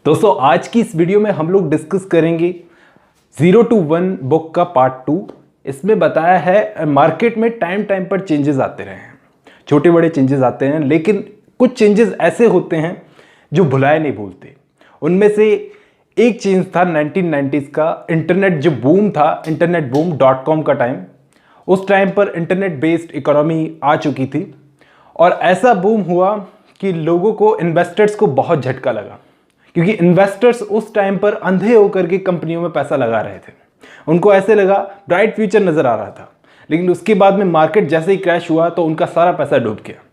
दोस्तों आज की इस वीडियो में हम लोग डिस्कस करेंगे 0 to 1 बुक का पार्ट 2। इसमें बताया है मार्केट में टाइम टाइम पर चेंजेस आते रहे हैं, छोटे बड़े चेंजेस आते हैं, लेकिन कुछ चेंजेस ऐसे होते हैं जो भुलाए नहीं भूलते। उनमें से एक चेंज था 1990s का इंटरनेट जो बूम था, इंटरनेट बूम .com का टाइम। उस टाइम पर इंटरनेट बेस्ड इकोनॉमी आ चुकी थी और ऐसा बूम हुआ कि लोगों को, इन्वेस्टर्स को बहुत झटका लगा, क्योंकि इन्वेस्टर्स उस टाइम पर अंधे होकर के कंपनियों में पैसा लगा रहे थे। उनको ऐसे लगा ब्राइट फ्यूचर नजर आ रहा था, लेकिन उसके बाद में मार्केट जैसे ही क्रैश हुआ तो उनका सारा पैसा डूब गया।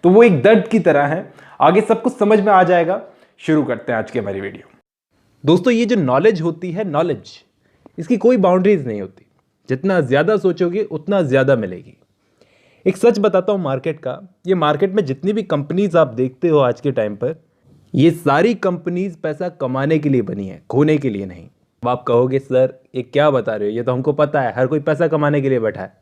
तो वो एक दर्द की तरह है, आगे सब कुछ समझ में आ जाएगा। शुरू करते हैं आज की हमारी वीडियो। दोस्तों ये जो नॉलेज होती है, नॉलेज, इसकी कोई बाउंड्रीज नहीं होती। जितना ज्यादा सोचोगे उतना ज्यादा मिलेगी। एक सच बताता हूं मार्केट का, ये मार्केट में जितनी भी कंपनीज आप देखते हो आज के टाइम पर, ये सारी कंपनीज पैसा कमाने के लिए बनी है, खोने के लिए नहीं। अब आप कहोगे सर ये क्या बता रहे हो, ये तो हमको पता है, हर कोई पैसा कमाने के लिए बैठा है।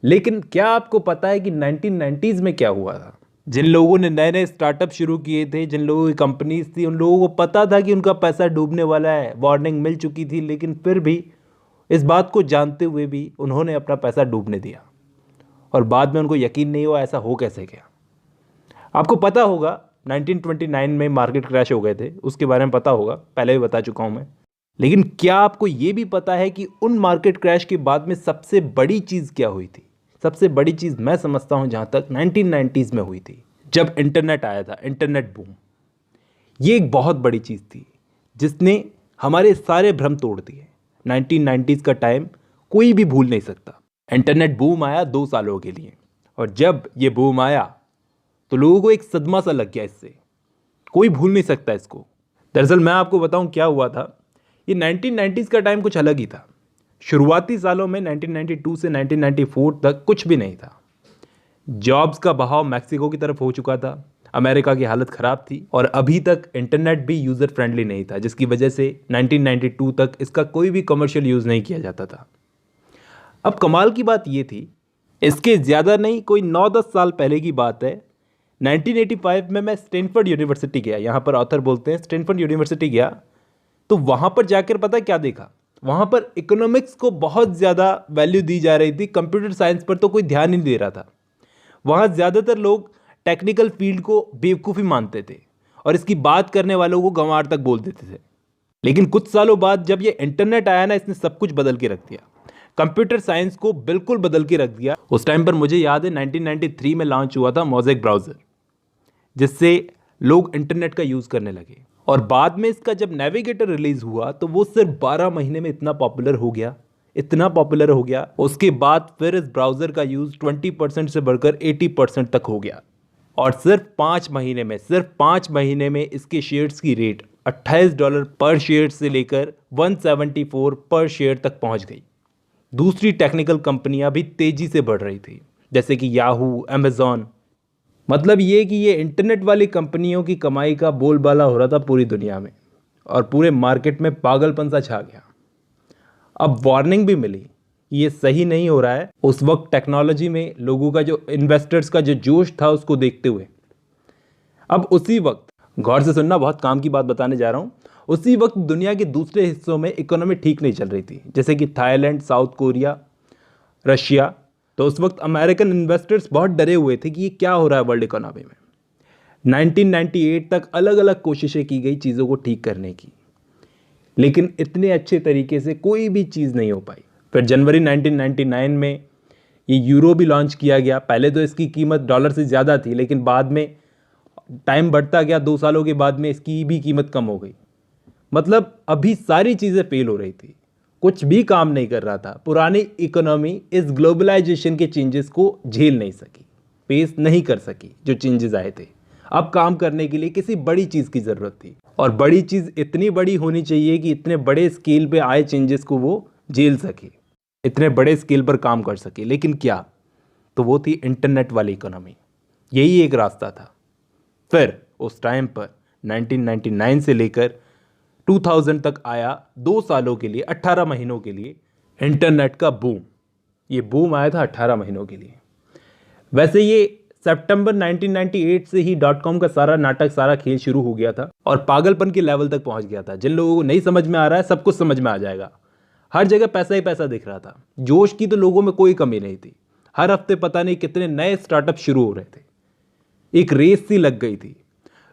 लेकिन क्या आपको पता है कि 1990s में क्या हुआ था? जिन लोगों ने नए नए स्टार्टअप शुरू किए थे, जिन लोगों की कंपनीज थी, उन लोगों को पता था कि उनका पैसा डूबने वाला है, वार्निंग मिल चुकी थी, लेकिन फिर भी इस बात को जानते हुए भी उन्होंने अपना पैसा डूबने दिया और बाद में उनको यकीन नहीं हुआ ऐसा हो कैसे गया। आपको पता होगा 1929 में मार्केट क्रैश हो गए थे, उसके बारे में पता होगा, पहले भी बता चुका हूं मैं। लेकिन क्या आपको यह भी पता है कि उन मार्केट क्रैश के बाद में सबसे बड़ी चीज़ क्या हुई थी? सबसे बड़ी चीज़ मैं समझता हूं जहां तक 1990s में हुई थी, जब इंटरनेट आया था, इंटरनेट बूम। ये एक बहुत बड़ी चीज़ थी जिसने हमारे सारे भ्रम तोड़ दिए। 1990s का टाइम कोई भी भूल नहीं सकता। इंटरनेट बूम आया 2 सालों के लिए, और जब ये बूम आया तो लोगों को एक सदमा सा लग गया। इससे कोई भूल नहीं सकता इसको। दरअसल मैं आपको बताऊं क्या हुआ था। ये 1990s का टाइम कुछ अलग ही था। शुरुआती सालों में 1992 से 1994 तक कुछ भी नहीं था। जॉब्स का बहाव मैक्सिको की तरफ हो चुका था, अमेरिका की हालत ख़राब थी, और अभी तक इंटरनेट भी यूज़र फ्रेंडली नहीं था, जिसकी वजह से 1992 तक इसका कोई भी कमर्शियल यूज़ नहीं किया जाता था। अब कमाल की बात ये थी, इसके ज़्यादा नहीं, कोई 9-10 साल पहले की बात है, 1985 में मैं स्टैनफोर्ड यूनिवर्सिटी गया। यहाँ पर ऑथर बोलते हैं स्टैनफोर्ड यूनिवर्सिटी गया, तो वहाँ पर जाकर पता क्या देखा? वहाँ पर इकोनॉमिक्स को बहुत ज़्यादा वैल्यू दी जा रही थी, कंप्यूटर साइंस पर तो कोई ध्यान ही नहीं दे रहा था। वहाँ ज़्यादातर लोग टेक्निकल फील्ड को बेवकूफ़ी मानते थे और इसकी बात करने वालों को गंवार तक बोल देते थे। लेकिन कुछ सालों बाद जब ये इंटरनेट आया ना, इसने सब कुछ बदल के रख दिया। कंप्यूटर साइंस को बिल्कुल बदल के रख दिया। उस टाइम पर मुझे याद है 1993 में लॉन्च हुआ था मोज़ेक ब्राउज़र, जिससे लोग इंटरनेट का यूज़ करने लगे। और बाद में इसका जब नेविगेटर रिलीज़ हुआ तो वो सिर्फ 12 महीने में इतना पॉपुलर हो गया, इतना पॉपुलर हो गया। उसके बाद फिर इस ब्राउज़र का यूज़ 20% से बढ़कर 80% तक हो गया। और सिर्फ 5 महीने में, सिर्फ 5 महीने में इसके शेयर्स की रेट $28 पर शेयर से लेकर 174 पर शेयर तक पहुंच गई। दूसरी टेक्निकल कंपनियां भी तेज़ी से बढ़ रही थी, जैसे कि याहू, अमेज़ॉन। मतलब ये कि ये इंटरनेट वाली कंपनियों की कमाई का बोलबाला हो रहा था पूरी दुनिया में, और पूरे मार्केट में पागलपन सा छा गया। अब वार्निंग भी मिली कि ये सही नहीं हो रहा है। उस वक्त टेक्नोलॉजी में लोगों का जो, इन्वेस्टर्स का जो जोश था, उसको देखते हुए अब उसी वक्त, गौर से सुनना, बहुत काम की बात बताने जा रहा हूँ, उसी वक्त दुनिया के दूसरे हिस्सों में इकोनॉमी ठीक नहीं चल रही थी, जैसे कि थाईलैंड, साउथ कोरिया, रशिया। तो उस वक्त अमेरिकन इन्वेस्टर्स बहुत डरे हुए थे कि ये क्या हो रहा है वर्ल्ड इकोनॉमी में। 1998 तक अलग अलग कोशिशें की गई चीज़ों को ठीक करने की, लेकिन इतने अच्छे तरीके से कोई भी चीज़ नहीं हो पाई। फिर जनवरी 1999 में ये यूरो भी लॉन्च किया गया। पहले तो इसकी कीमत डॉलर से ज़्यादा थी, लेकिन बाद में टाइम बढ़ता गया, 2 सालों के बाद में इसकी भी कीमत कम हो गई। मतलब अभी सारी चीज़ें फेल हो रही थी, कुछ भी काम नहीं कर रहा था। पुरानी इकोनॉमी इस ग्लोबलाइजेशन के चेंजेस को झेल नहीं सकी, फेस नहीं कर सकी जो चेंजेस आए थे। अब काम करने के लिए किसी बड़ी चीज़ की ज़रूरत थी, और बड़ी चीज़ इतनी बड़ी होनी चाहिए कि इतने बड़े स्केल पे आए चेंजेस को वो झेल सके, इतने बड़े स्केल पर काम कर सके। लेकिन क्या? तो वो थी इंटरनेट वाली इकोनॉमी। यही एक रास्ता था। फिर उस टाइम पर 1999 से लेकर 2000 तक आया, 2 सालों के लिए, 18 महीनों के लिए इंटरनेट का बूम। ये बूम आया था 18 महीनों के लिए। वैसे ये सितंबर 1998 से ही .com का सारा नाटक, सारा खेल शुरू हो गया था और पागलपन के लेवल तक पहुंच गया था। जिन लोगों को नहीं समझ में आ रहा है, सब कुछ समझ में आ जाएगा। हर जगह पैसा ही पैसा दिख रहा था। जोश की तो लोगों में कोई कमी नहीं थी। हर हफ्ते पता नहीं कितने नए स्टार्टअप शुरू हो रहे थे। एक रेस सी लग गई थी।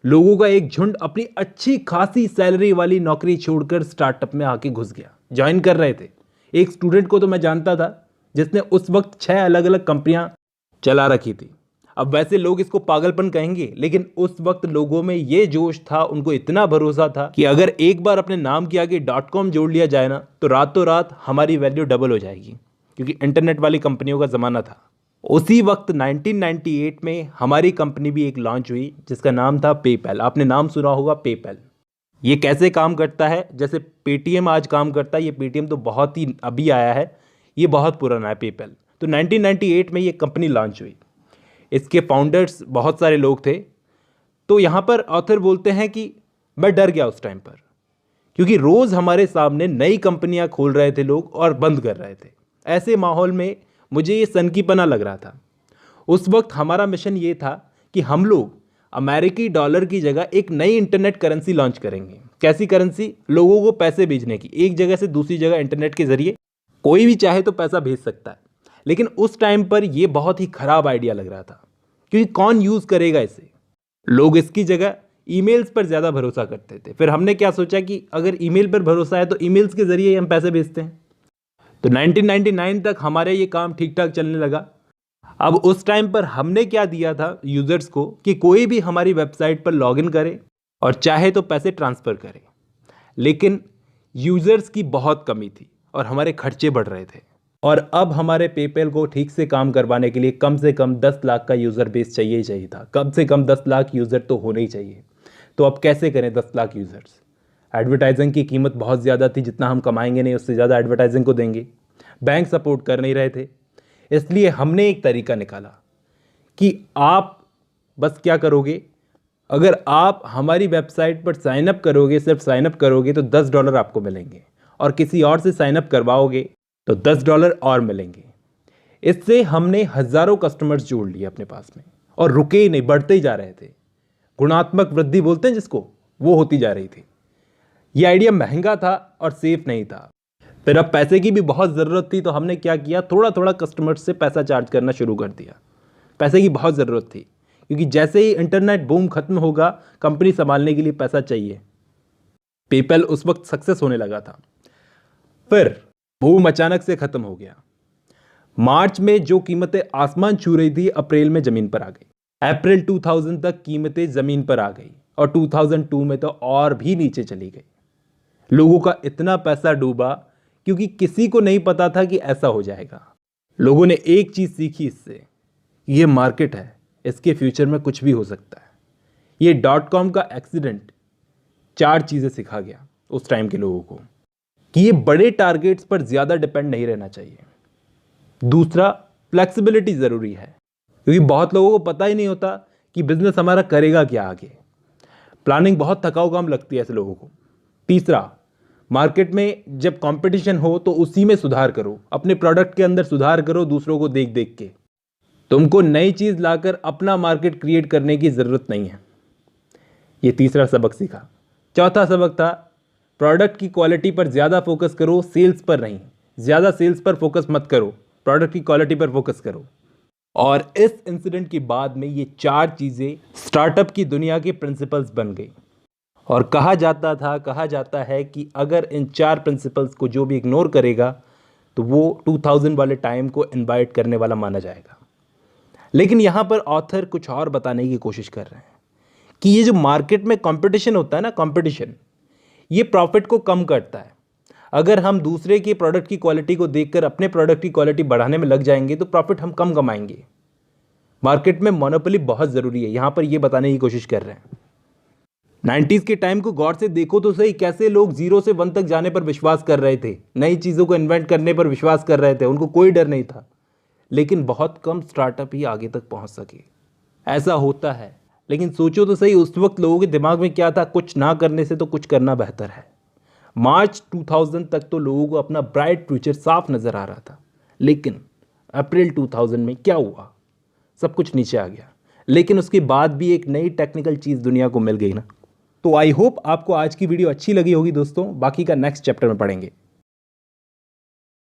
लोगों का एक झुंड अपनी अच्छी खासी सैलरी वाली नौकरी छोड़कर स्टार्टअप में आके घुस गया, ज्वाइन कर रहे थे। एक स्टूडेंट को तो मैं जानता था जिसने उस वक्त 6 अलग अलग कंपनियां चला रखी थी। अब वैसे लोग इसको पागलपन कहेंगे, लेकिन उस वक्त लोगों में ये जोश था, उनको इतना भरोसा था कि अगर एक बार अपने नाम के आगे .com जोड़ लिया जाए ना, तो रातों रात हमारी वैल्यू डबल हो जाएगी, क्योंकि इंटरनेट वाली कंपनियों का ज़माना था। उसी वक्त 1998 में हमारी कंपनी भी एक लॉन्च हुई जिसका नाम था पेपैल। आपने नाम सुना होगा, पेपैल। ये कैसे काम करता है? जैसे पेटीएम आज काम करता है, ये पेटीएम तो बहुत ही अभी आया है, ये बहुत पुराना है पेपैल। तो 1998 में ये कंपनी लॉन्च हुई। इसके फाउंडर्स बहुत सारे लोग थे। तो यहाँ पर ऑथर बोलते हैं कि मैं डर गया उस टाइम पर, क्योंकि रोज़ हमारे सामने नई कंपनियाँ खोल रहे थे लोग और बंद कर रहे थे। ऐसे माहौल में मुझे ये सनकीपना लग रहा था। उस वक्त हमारा मिशन ये था कि हम लोग अमेरिकी डॉलर की जगह एक नई इंटरनेट करेंसी लॉन्च करेंगे। कैसी करेंसी? लोगों को पैसे भेजने की, एक जगह से दूसरी जगह इंटरनेट के जरिए कोई भी चाहे तो पैसा भेज सकता है। लेकिन उस टाइम पर यह बहुत ही खराब आइडिया लग रहा था, क्योंकि कौन यूज़ करेगा इसे। लोग इसकी जगह ईमेल्स पर ज़्यादा भरोसा करते थे। फिर हमने क्या सोचा कि अगर ईमेल पर भरोसा है तो ईमेल्स के जरिए हम पैसे भेजते हैं। तो 1999 तक हमारे ये काम ठीक ठाक चलने लगा। अब उस टाइम पर हमने क्या दिया था यूज़र्स को कि कोई भी हमारी वेबसाइट पर लॉगिन करे और चाहे तो पैसे ट्रांसफ़र करे। लेकिन यूज़र्स की बहुत कमी थी और हमारे खर्चे बढ़ रहे थे। और अब हमारे पेपैल को ठीक से काम करवाने के लिए कम से कम 10 लाख का यूज़र बेस चाहिए ही चाहिए था। कम से कम 10 लाख यूज़र तो होने ही चाहिए। तो अब कैसे करें 10 लाख यूज़र्स? एडवर्टाइजिंग की कीमत बहुत ज़्यादा थी, जितना हम कमाएंगे नहीं उससे ज़्यादा एडवर्टाइजिंग को देंगे। बैंक सपोर्ट कर नहीं रहे थे। इसलिए हमने एक तरीका निकाला कि आप बस क्या करोगे, अगर आप हमारी वेबसाइट पर साइनअप करोगे, सिर्फ साइनअप करोगे तो $10 आपको मिलेंगे, और किसी और से साइनअप करवाओगे तो $10 और मिलेंगे। इससे हमने हज़ारों कस्टमर्स जोड़ लिए अपने पास में और रुके ही नहीं, बढ़ते ही जा रहे थे। गुणात्मक वृद्धि बोलते हैं जिसको, वो होती जा रही थी। ये आइडिया महंगा था और सेफ नहीं था। फिर अब पैसे की भी बहुत ज़रूरत थी, तो हमने क्या किया, थोड़ा थोड़ा कस्टमर्स से पैसा चार्ज करना शुरू कर दिया। पैसे की बहुत ज़रूरत थी, क्योंकि जैसे ही इंटरनेट बूम खत्म होगा, कंपनी संभालने के लिए पैसा चाहिए। पेपैल उस वक्त सक्सेस होने लगा था। फिर बूम अचानक से ख़त्म हो गया। मार्च में जो कीमतें आसमान छू रही थी, अप्रैल में ज़मीन पर आ गई। अप्रैल 2000 तक कीमतें ज़मीन पर आ गई और 2002 में तो और भी नीचे चली गई। लोगों का इतना पैसा डूबा क्योंकि किसी को नहीं पता था कि ऐसा हो जाएगा। लोगों ने एक चीज़ सीखी इससे, ये मार्केट है, इसके फ्यूचर में कुछ भी हो सकता है। ये .com का एक्सीडेंट 4 चीज़ें सिखा गया उस टाइम के लोगों को, कि ये बड़े टारगेट्स पर ज़्यादा डिपेंड नहीं रहना चाहिए। दूसरा, फ्लेक्सिबिलिटी ज़रूरी है, क्योंकि बहुत लोगों को पता ही नहीं होता कि बिजनेस हमारा करेगा क्या आगे। प्लानिंग बहुत थकाऊ काम लगती है ऐसे लोगों को। तीसरा, मार्केट में जब कंपटीशन हो तो उसी में सुधार करो, अपने प्रोडक्ट के अंदर सुधार करो, दूसरों को देख देख के। तुमको नई चीज़ लाकर अपना मार्केट क्रिएट करने की ज़रूरत नहीं है। ये तीसरा सबक सीखा। चौथा सबक था, प्रोडक्ट की क्वालिटी पर ज़्यादा फोकस करो, सेल्स पर नहीं। ज़्यादा सेल्स पर फोकस मत करो, प्रोडक्ट की क्वालिटी पर फोकस करो। और इस इंसिडेंट के बाद में ये 4 चीज़ें स्टार्टअप की दुनिया के प्रिंसिपल्स बन गई। और कहा जाता है कि अगर इन 4 प्रिंसिपल्स को जो भी इग्नोर करेगा तो वो 2000 वाले टाइम को इनवाइट करने वाला माना जाएगा। लेकिन यहाँ पर ऑथर कुछ और बताने की कोशिश कर रहे हैं कि ये जो मार्केट में कंपटीशन होता है ना, कंपटीशन ये प्रॉफिट को कम करता है। अगर हम दूसरे के प्रोडक्ट की क्वालिटी को देखकर अपने प्रोडक्ट की क्वालिटी बढ़ाने में लग जाएंगे तो प्रॉफिट हम कम कमाएंगे। मार्केट में मोनोपोली बहुत ज़रूरी है, यहाँ पर ये बताने की कोशिश कर रहे हैं। 90s के टाइम को गौर से देखो तो सही, कैसे लोग 0 से 1 तक जाने पर विश्वास कर रहे थे, नई चीज़ों को इन्वेंट करने पर विश्वास कर रहे थे, उनको कोई डर नहीं था। लेकिन बहुत कम स्टार्टअप ही आगे तक पहुंच सके। ऐसा होता है, लेकिन सोचो तो सही, उस वक्त लोगों के दिमाग में क्या था, कुछ ना करने से तो कुछ करना बेहतर है। मार्च 2000 तक तो लोगों को अपना ब्राइट फ्यूचर साफ नज़र आ रहा था। लेकिन अप्रैल 2000 में क्या हुआ, सब कुछ नीचे आ गया। लेकिन उसके बाद भी एक नई टेक्निकल चीज़ दुनिया को मिल गई ना। तो आई होप आपको आज की वीडियो अच्छी लगी होगी दोस्तों, बाकी का नेक्स्ट चैप्टर में पढ़ेंगे।